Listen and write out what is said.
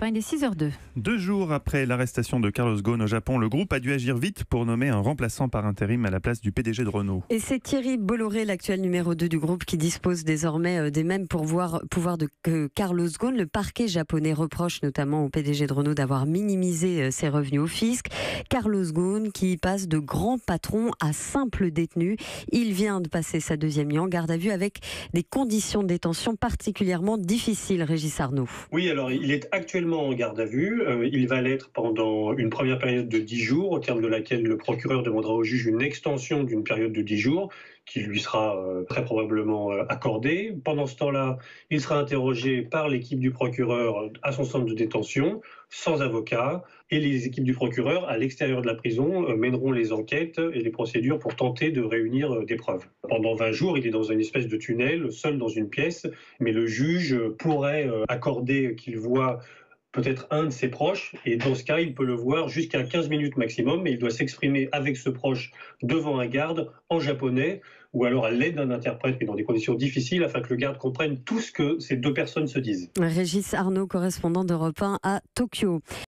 Europe 1, il est 6h02. 2 jours après l'arrestation de Carlos Ghosn au Japon, le groupe a dû agir vite pour nommer un remplaçant par intérim à la place du PDG de Renault. Et c'est Thierry Bolloré, l'actuel numéro 2 du groupe, qui dispose désormais des mêmes pouvoirs que Carlos Ghosn. Le parquet japonais reproche notamment au PDG de Renault d'avoir minimisé ses revenus au fisc. Carlos Ghosn qui passe de grand patron à simple détenu. Il vient de passer sa deuxième nuit en garde à vue avec des conditions de détention particulièrement difficiles, Régis Arnaud. Oui, alors il est actuellement en garde à vue. Il va l'être pendant une première période de 10 jours, au terme de laquelle le procureur demandera au juge une extension d'une période de 10 jours, qui lui sera très probablement accordée. Pendant ce temps-là, il sera interrogé par l'équipe du procureur à son centre de détention, sans avocat, et les équipes du procureur, à l'extérieur de la prison, mèneront les enquêtes et les procédures pour tenter de réunir des preuves. Pendant 20 jours, il est dans une espèce de tunnel, seul dans une pièce, mais le juge pourrait accorder qu'il voit peut-être un de ses proches, et dans ce cas, il peut le voir jusqu'à 15 minutes maximum, mais il doit s'exprimer avec ce proche devant un garde en japonais, ou alors à l'aide d'un interprète, mais dans des conditions difficiles, afin que le garde comprenne tout ce que ces deux personnes se disent. Régis Arnaud, correspondant d'Europe 1 à Tokyo.